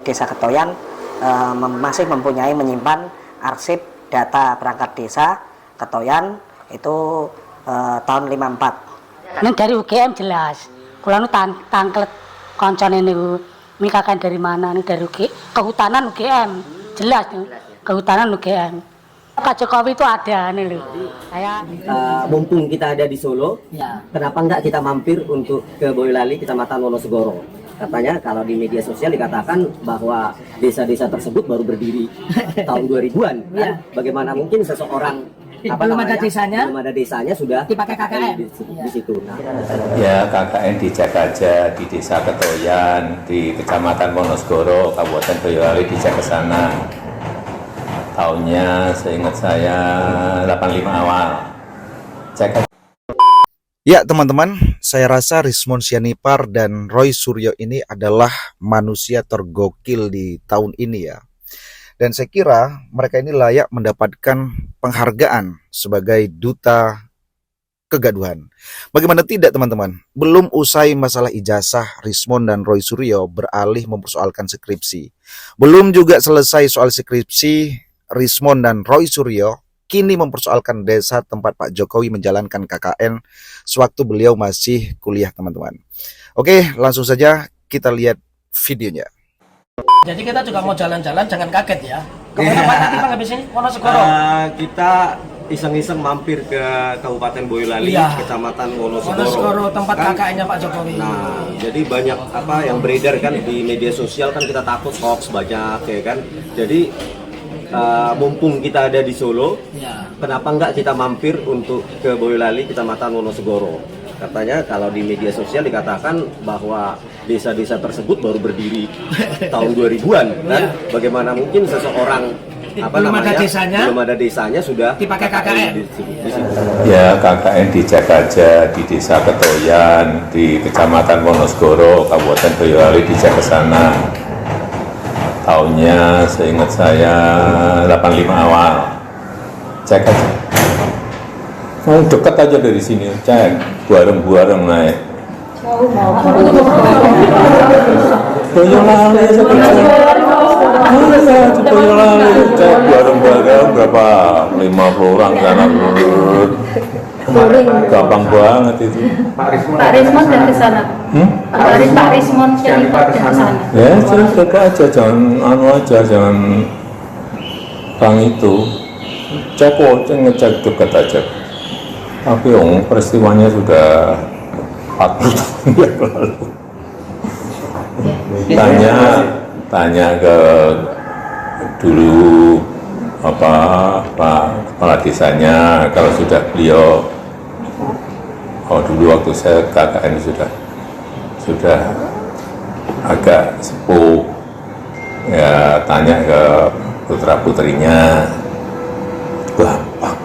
Desa Ketoyan masih menyimpan arsip data perangkat desa Ketoyan itu tahun 54. Ini dari UGM jelas. Kula nu tangklet koncone niku mikakan dari mana nih, dari kehutanan UGM. Jelas nih, kehutanan UGM. Pak Jokowi itu ada nih loh. Mumpung kita ada di Solo, ya, kenapa enggak kita mampir untuk ke Boyolali, Kecamatan Wonosegoro? Katanya kalau di media sosial dikatakan bahwa desa-desa tersebut baru berdiri tahun 2000-an. Kan? Bagaimana mungkin seseorang belum ada desanya sudah dipakai KKN di situ. Nah, ya KKN dicek aja di Desa Ketoyan, di Kecamatan Wonosegoro, Kabupaten Boyolali, dicek ke sana. Tahunnya seingat saya 85 awal. Cek. Ya teman-teman, saya rasa Rismon Sianipar dan Roy Suryo ini adalah manusia tergokil di tahun ini ya. Dan saya kira mereka ini layak mendapatkan penghargaan sebagai duta kegaduhan. Bagaimana tidak teman-teman? Belum usai masalah ijazah, Rismon dan Roy Suryo beralih mempersoalkan skripsi. Belum juga selesai soal skripsi, Rismon dan Roy Suryo kini mempersoalkan desa tempat Pak Jokowi menjalankan KKN sewaktu beliau masih kuliah teman-teman. Oke, langsung saja kita lihat videonya. Jadi kita juga mau jalan-jalan, jangan kaget ya. Kemana Pak tadi Pak habis ini? Wonosegoro. Kita iseng-iseng mampir ke Kabupaten Boyolali, Kecamatan Wonosegoro, tempat KKN-nya Pak Jokowi. Nah, jadi banyak yang beredar kan di media sosial, kan kita takut hoax banyak ya kan. Jadi mumpung kita ada di Solo, kenapa enggak kita mampir untuk ke Boyolali, Kecamatan Wonosegoro? Katanya kalau di media sosial dikatakan bahwa desa-desa tersebut baru berdiri tahun 2000-an kan? Bagaimana mungkin seseorang belum ada desanya sudah dipakai KKN di situ. Ya KKN dicek aja di Desa Ketoyan, di Kecamatan Wonosegoro, Kabupaten Boyolali, dicek ke sana. Tahunnya seingat saya 85 awal. Cek aja. Mau dekat aja dari sini, cek. Buareng-buareng naik. Boyolali, Boyolali, cek buareng-buareng berapa? 50 orang sana. Gampang banget itu. Pak Rismon dan ke sana. Pak Rismon Sianipar dan ke sana. Ya, coba aja, jangan bang itu. Ngecek dekat aja. Tapi peristiwanya sudah 40 tahun yang lalu. Tanya ke dulu Pak kepala desanya, kalau sudah beliau dulu waktu saya KKN sudah agak sepuh, ya tanya ke putra putrinya, gampang,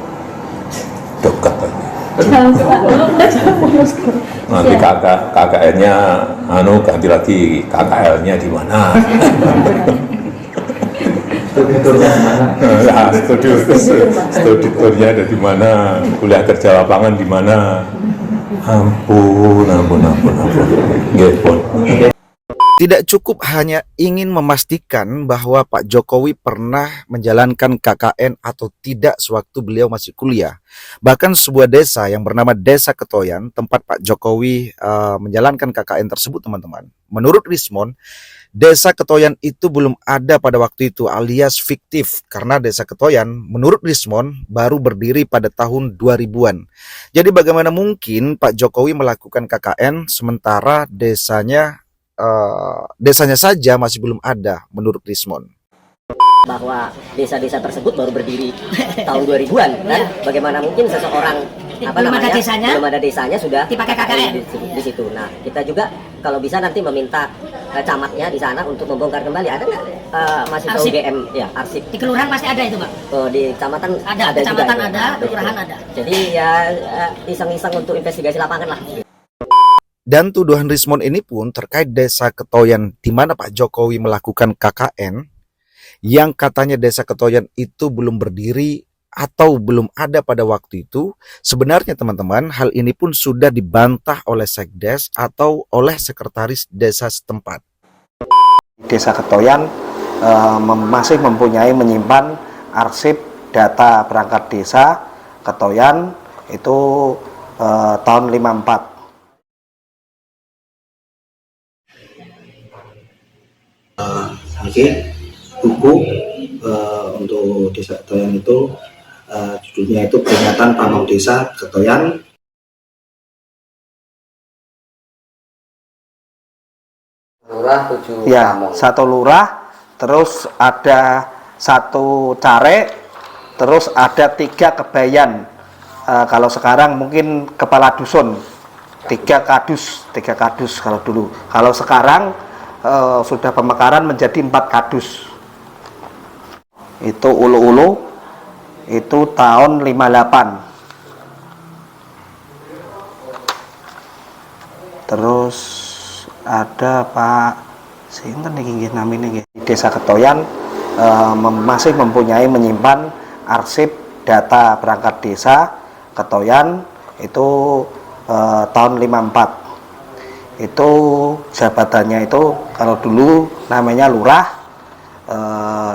dekat aja. Nanti KKN-nya ganti lagi, KKL-nya di mana? Studi turnya ada di mana, kuliah kerja lapangan di mana. Ampun. Tidak cukup hanya ingin memastikan bahwa Pak Jokowi pernah menjalankan KKN atau tidak sewaktu beliau masih kuliah. Bahkan sebuah desa yang bernama Desa Ketoyan, tempat Pak Jokowi menjalankan KKN tersebut teman-teman. Menurut Rismon, Desa Ketoyan itu belum ada pada waktu itu, alias fiktif, karena Desa Ketoyan menurut Rismon baru berdiri pada tahun 2000-an. Jadi bagaimana mungkin Pak Jokowi melakukan KKN sementara desanya saja masih belum ada menurut Rismon. Bahwa desa-desa tersebut baru berdiri tahun 2000-an kan? Bagaimana mungkin seseorang belum ada desanya sudah dipakai KKN di situ. Nah, kita juga kalau bisa nanti meminta camatnya di sana untuk membongkar kembali. Ada nggak masih UGM ya arsip? Di kelurahan pasti ada itu, Pak. Di kecamatan ada kecamatan juga, ada, kelurahan ada. Jadi ya iseng-iseng untuk investigasi lapangan lah. Dan tuduhan Rismon ini pun terkait Desa Ketoyan di mana Pak Jokowi melakukan KKN, yang katanya Desa Ketoyan itu belum berdiri atau belum ada pada waktu itu. Sebenarnya teman-teman, hal ini pun sudah dibantah oleh Sekdes atau oleh sekretaris desa setempat. Desa Ketoyan masih mempunyai menyimpan arsip data perangkat desa Ketoyan itu tahun 54. Oke, buku untuk Desa Ketoyan itu judulnya itu Peringatan Pamong Desa Ketoyan. Lurah 7 Ya, pamong. 1 lurah, terus ada 1 carik, terus ada 3 kebayan. Kalau sekarang mungkin kepala dusun, 3 kadus kalau dulu. Kalau sekarang sudah pemekaran menjadi 4 kadus. Itu ulu-ulu, itu tahun 58. Terus ada Pak sinten niki namanya nggih. Desa Ketoyan masih mempunyai menyimpan arsip data perangkat desa Ketoyan itu tahun 54. Itu jabatannya itu kalau dulu namanya lurah,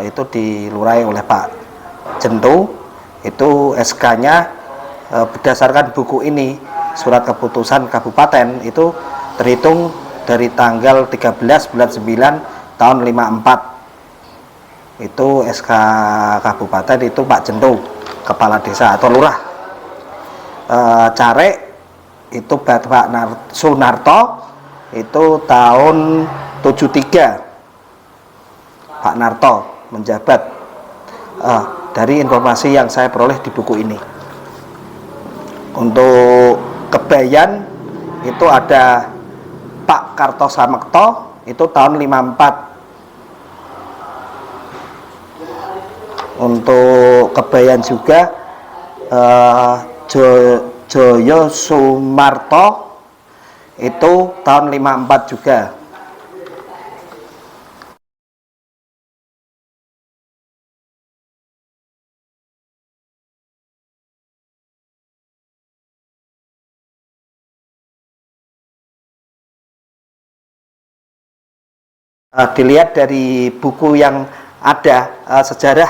itu dilurahi oleh Pak Jentu. Itu SK-nya berdasarkan buku ini, surat keputusan kabupaten itu terhitung dari tanggal 13 bulan 9 tahun 54. Itu SK kabupaten itu Pak Jentu, kepala desa atau lurah. Carik itu Pak Sunarto itu tahun 73. Pak Narto menjabat, dari informasi yang saya peroleh di buku ini. Untuk kebayan itu ada Pak Kartosamekto itu tahun 54. Untuk kebayan juga Joyo Sumarto itu tahun 54 juga. Dilihat dari buku yang ada, sejarah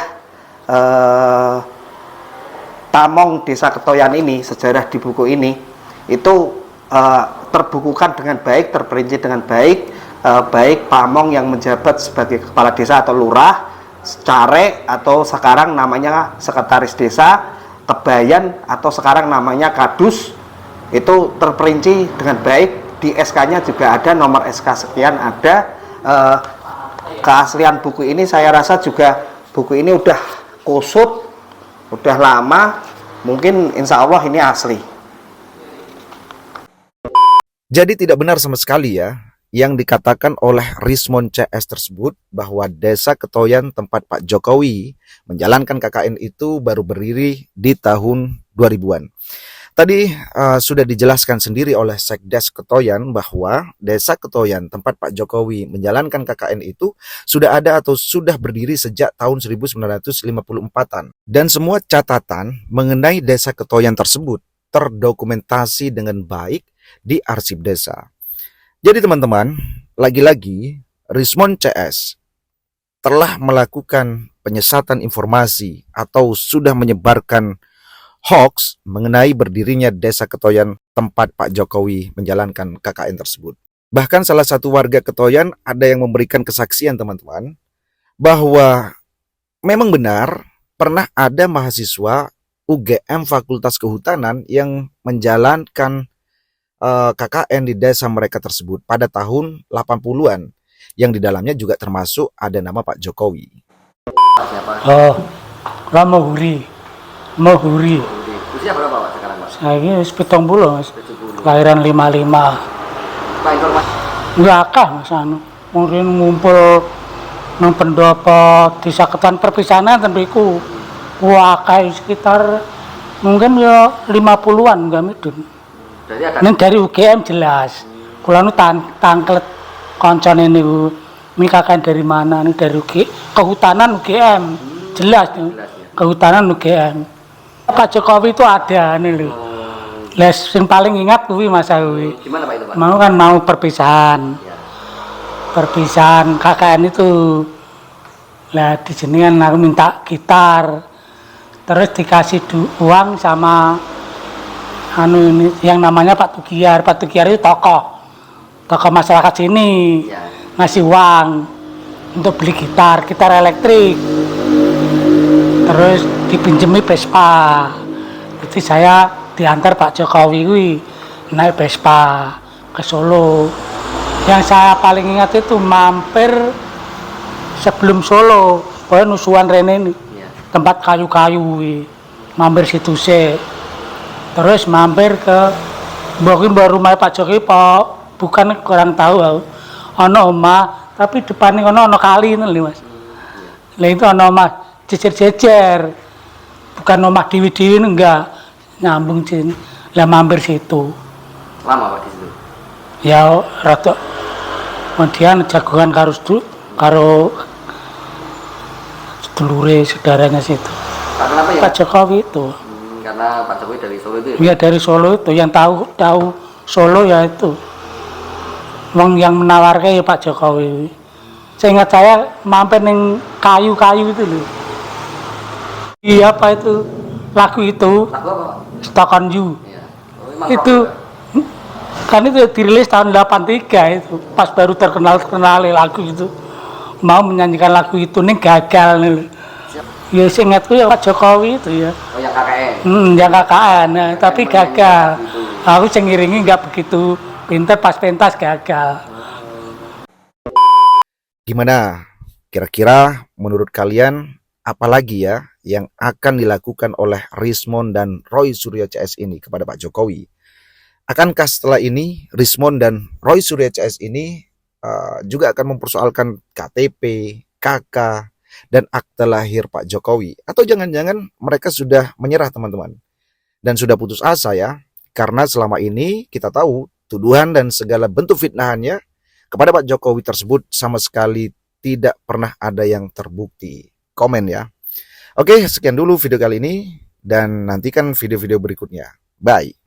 Pamong Desa Ketoyan ini, sejarah di buku ini itu terbukukan dengan baik, terperinci dengan baik, baik pamong yang menjabat sebagai kepala desa atau lurah, carik atau sekarang namanya sekretaris desa, kebayan atau sekarang namanya kadus, itu terperinci dengan baik. Di SK-nya juga ada, nomor SK sekian ada. Keaslian buku ini saya rasa juga buku ini udah kusut, udah lama, mungkin insya Allah ini asli. Jadi tidak benar sama sekali ya yang dikatakan oleh Rismon CS tersebut bahwa Desa Ketoyan tempat Pak Jokowi menjalankan KKN itu baru berdiri di tahun 2000-an. Tadi sudah dijelaskan sendiri oleh Sekdes Ketoyan bahwa Desa Ketoyan tempat Pak Jokowi menjalankan KKN itu sudah ada atau sudah berdiri sejak tahun 1954-an. Dan semua catatan mengenai Desa Ketoyan tersebut terdokumentasi dengan baik di arsip desa. Jadi teman-teman, lagi-lagi Rismon CS telah melakukan penyesatan informasi atau sudah menyebarkan hoax mengenai berdirinya Desa Ketoyan tempat Pak Jokowi menjalankan KKN tersebut. Bahkan salah satu warga Ketoyan ada yang memberikan kesaksian teman-teman bahwa memang benar pernah ada mahasiswa UGM Fakultas Kehutanan yang menjalankan KKN di desa mereka tersebut pada tahun 80-an yang di dalamnya juga termasuk ada nama Pak Jokowi. Oh, Ramohuri. Mohuri. Usia berapa Pak sekarang Pak? Saya ini 70, Mas. 70. Kelahiran 55. Pak informasi. Enggak akeh Mas anu. Mungkin ngumpul nang pendopo Desa Ketoyan perpisahan tembiku. Akeh sekitar mungkin ya 50-an enggak midun. Berarti ada. Ning dari UGM jelas. Kula nu tangklet koncone niku mikakan dari mana nih dari kehutanan UGM. Jelas nih. Kehutanan UGM. Pak Jokowi itu ada nih lho. Les yang paling ingat kuwi Mas Awi. Gimana Pak itu Pak? Mau kan mau perpisahan. Ya. perpisahan KKN itu. Lah di sini kan aku minta gitar, terus dikasih uang sama ini yang namanya Pak Tugiar. Pak Tugiar itu tokoh masyarakat sini, ngasih uang untuk beli gitar elektrik, terus dipinjemi Vespa. Jadi saya diantar Pak Jokowi naik Vespa ke Solo. Yang saya paling ingat itu mampir sebelum Solo, pokoknya Nusuan Rene ini, tempat kayu-kayu, mampir situ sih. Terus mampir ke mungkin baru rumah Pak Jokowi, bukan kurang tahu aku. Ono omah, tapi depannya ono kali ini Mas. Lah itu ono omah jejer-jejer, bukan omah dewi-dewi enggak, nyambung sini. Lah mampir situ. Lama Pak di situ? Ya rada kemudian jagoan karo sedulure saudaranya situ. Pak kenapa ya? Pak Jokowi itu. Karena Pak Jokowi dari Solo itu ya? Iya dari Solo itu, yang tahu Solo ya itu. Wong yang menawarkan ya Pak Jokowi. Seingat saya mampir ning kayu-kayu itu loh. Iya apa itu? Lagu itu. Lagu apa Pak? Stuck on You. Iya. Oh, memang Itu rock kan itu dirilis tahun 83 itu. Pas baru terkenal lagu itu. Mau menyanyikan lagu itu nih gagal nih. Ya seingatku ya Pak Jokowi itu ya. Oh yang KKN? Yang KKN, nah, tapi gagal. Aku cengiringi nggak begitu pinter, pas pentas gagal. Gimana? Kira-kira menurut kalian apalagi ya yang akan dilakukan oleh Rismond dan Roy Suryo CS ini kepada Pak Jokowi? Akankah setelah ini Rismond dan Roy Suryo CS ini juga akan mempersoalkan KTP, KK, dan akte lahir Pak Jokowi? Atau jangan-jangan mereka sudah menyerah teman-teman dan sudah putus asa ya? Karena selama ini kita tahu tuduhan dan segala bentuk fitnahannya kepada Pak Jokowi tersebut sama sekali tidak pernah ada yang terbukti. Komen ya. Oke, sekian dulu video kali ini dan nantikan video-video berikutnya. Bye.